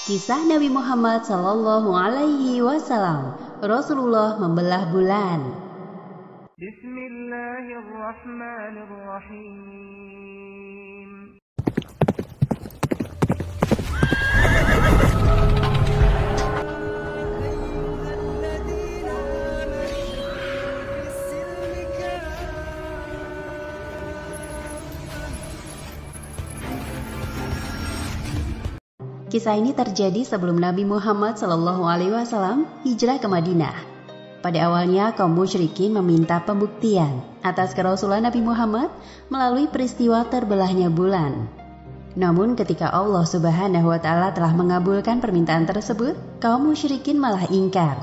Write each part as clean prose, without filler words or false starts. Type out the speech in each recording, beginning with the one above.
Kisah Nabi Muhammad Sallallahu Alaihi Wasallam. Rasulullah membelah bulan. Bismillahirrahmanirrahim. Kisah ini terjadi sebelum Nabi Muhammad SAW hijrah ke Madinah. Pada awalnya kaum musyrikin meminta pembuktian atas kerasulan Nabi Muhammad melalui peristiwa terbelahnya bulan. Namun ketika Allah Subhanahu wa Ta'ala telah mengabulkan permintaan tersebut, kaum musyrikin malah ingkar.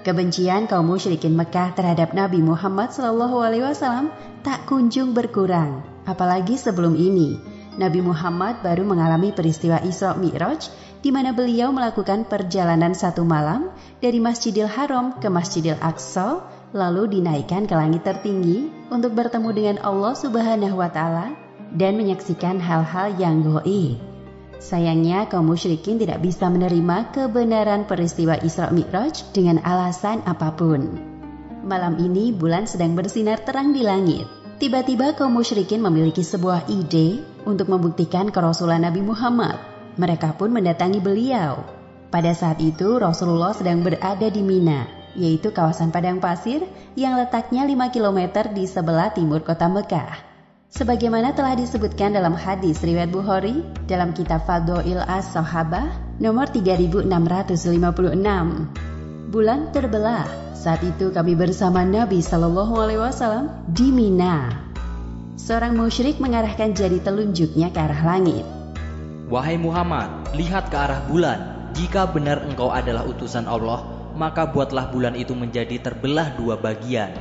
Kebencian kaum musyrikin Mekah terhadap Nabi Muhammad SAW tak kunjung berkurang, apalagi sebelum ini. Nabi Muhammad baru mengalami peristiwa Isra Mi'raj di mana beliau melakukan perjalanan 1 malam dari Masjidil Haram ke Masjidil Aqsa lalu dinaikkan ke langit tertinggi untuk bertemu dengan Allah Subhanahu wa Ta'ala dan menyaksikan hal-hal yang gaib. Sayangnya kaum musyrikin tidak bisa menerima kebenaran peristiwa Isra Mi'raj dengan alasan apapun. Malam ini bulan sedang bersinar terang di langit. Tiba-tiba kaum musyrikin memiliki sebuah ide untuk membuktikan kerasulan Nabi Muhammad. Mereka pun mendatangi beliau. Pada saat itu Rasulullah sedang berada di Mina, yaitu kawasan padang pasir yang letaknya 5 km di sebelah timur kota Mekah. Sebagaimana telah disebutkan dalam hadis riwayat Bukhari dalam kitab Fadhail As-Sahabah nomor 3656. Bulan terbelah. Saat itu kami bersama Nabi SAW di Mina. Seorang musyrik mengarahkan jari telunjuknya ke arah langit. Wahai Muhammad, lihat ke arah bulan. Jika benar engkau adalah utusan Allah, maka buatlah bulan itu menjadi terbelah 2 bagian.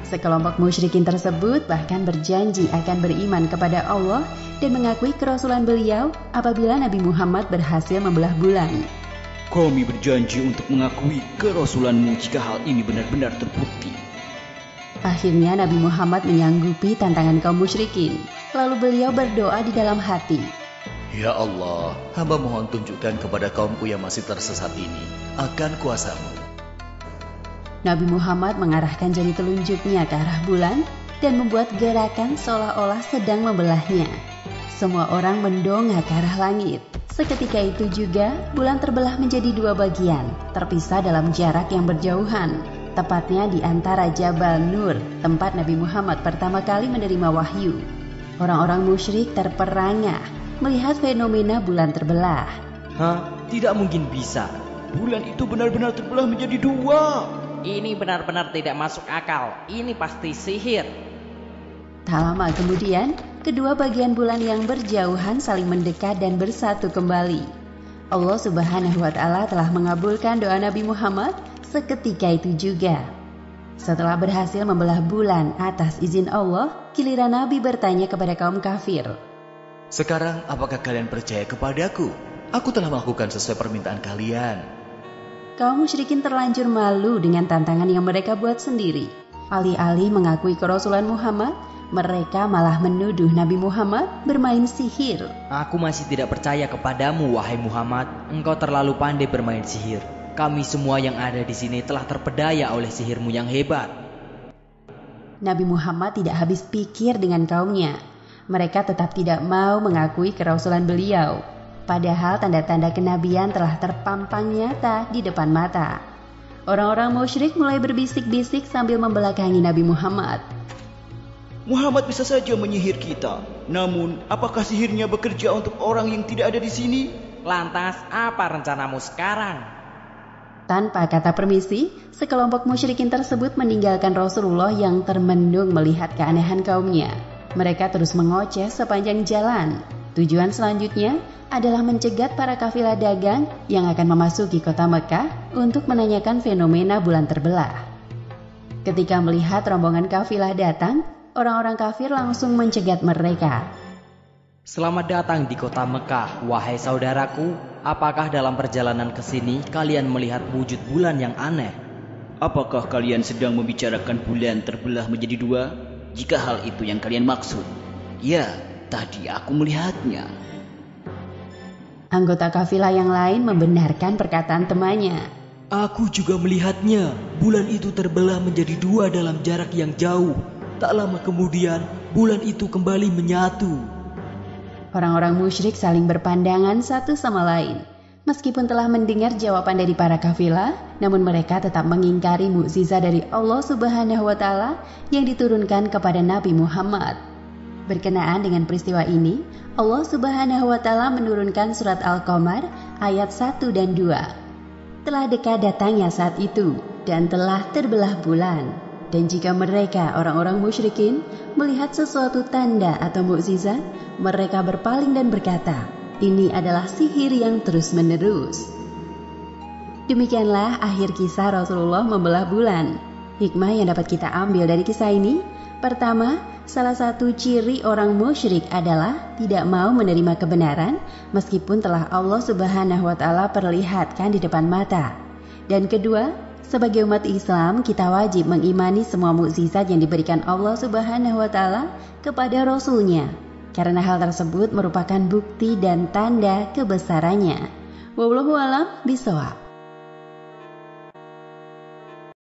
Sekelompok musyrikin tersebut bahkan berjanji akan beriman kepada Allah dan mengakui kerasulan beliau apabila Nabi Muhammad berhasil membelah bulan. Kami berjanji untuk mengakui kerasulanmu jika hal ini benar-benar terbukti. Akhirnya Nabi Muhammad menyanggupi tantangan kaum musyrikin. Lalu beliau berdoa di dalam hati. Ya Allah, hamba mohon tunjukkan kepada kaumku yang masih tersesat ini akan kuasamu. Nabi Muhammad mengarahkan jari telunjuknya ke arah bulan dan membuat gerakan seolah-olah sedang membelahnya. Semua orang mendongak ke arah langit. Seketika itu juga, bulan terbelah menjadi 2 bagian, terpisah dalam jarak yang berjauhan. Tepatnya di antara Jabal Nur, tempat Nabi Muhammad pertama kali menerima wahyu. Orang-orang musyrik terperangah melihat fenomena bulan terbelah. Tidak mungkin bisa. Bulan itu benar-benar terbelah menjadi 2. Ini benar-benar tidak masuk akal. Ini pasti sihir. Tak lama kemudian, kedua bagian bulan yang berjauhan saling mendekat dan bersatu kembali. Allah Subhanahu wa Ta'ala telah mengabulkan doa Nabi Muhammad seketika itu juga. Setelah berhasil membelah bulan atas izin Allah, giliran Nabi bertanya kepada kaum kafir. Sekarang apakah kalian percaya kepadaku? Aku telah melakukan sesuai permintaan kalian. Kaum musyrikin terlanjur malu dengan tantangan yang mereka buat sendiri. Alih-alih mengakui kerasulan Muhammad, mereka malah menuduh Nabi Muhammad bermain sihir. Aku masih tidak percaya kepadamu, wahai Muhammad. Engkau terlalu pandai bermain sihir. Kami semua yang ada di sini telah terpedaya oleh sihirmu yang hebat. Nabi Muhammad tidak habis pikir dengan kaumnya. Mereka tetap tidak mau mengakui kerasulan beliau. Padahal tanda-tanda kenabian telah terpampang nyata di depan mata. Orang-orang musyrik mulai berbisik-bisik sambil membelakangi Nabi Muhammad. Muhammad bisa saja menyihir kita. Namun, apakah sihirnya bekerja untuk orang yang tidak ada di sini? Lantas, apa rencanamu sekarang? Tanpa kata permisi, sekelompok musyrikin tersebut meninggalkan Rasulullah yang termenung melihat keanehan kaumnya. Mereka terus mengoceh sepanjang jalan. Tujuan selanjutnya adalah mencegat para kafilah dagang yang akan memasuki kota Mekah untuk menanyakan fenomena bulan terbelah. Ketika melihat rombongan kafilah datang, orang-orang kafir langsung mencegat mereka. Selamat datang di kota Mekah, wahai saudaraku. Apakah dalam perjalanan ke sini kalian melihat wujud bulan yang aneh? Apakah kalian sedang membicarakan bulan terbelah menjadi 2? Jika hal itu yang kalian maksud, ya, tadi aku melihatnya. Anggota kafilah yang lain membenarkan perkataan temannya. Aku juga melihatnya. Bulan itu terbelah menjadi dua dalam jarak yang jauh. Tak lama kemudian, bulan itu kembali menyatu. Orang-orang musyrik saling berpandangan satu sama lain. Meskipun telah mendengar jawaban dari para kafilah, namun mereka tetap mengingkari mukjizat dari Allah Subhanahu wa Ta'ala yang diturunkan kepada Nabi Muhammad. Berkenaan dengan peristiwa ini, Allah Subhanahu wa Ta'ala menurunkan surat Al-Qamar ayat 1 dan 2. Telah dekat datangnya saat itu dan telah terbelah bulan. Dan jika mereka orang-orang musyrikin melihat sesuatu tanda atau mukjizat, mereka berpaling dan berkata, ini adalah sihir yang terus-menerus. Demikianlah akhir kisah Rasulullah membelah bulan. Hikmah yang dapat kita ambil dari kisah ini, pertama, salah satu ciri orang musyrik adalah tidak mau menerima kebenaran meskipun telah Allah Subhanahu wa Ta'ala perlihatkan di depan mata. Dan kedua, sebagai umat Islam kita wajib mengimani semua mukjizat yang diberikan Allah Subhanahu wa Ta'ala kepada Rasul-Nya, karena hal tersebut merupakan bukti dan tanda kebesarannya. Wallahu a'lam bishawab.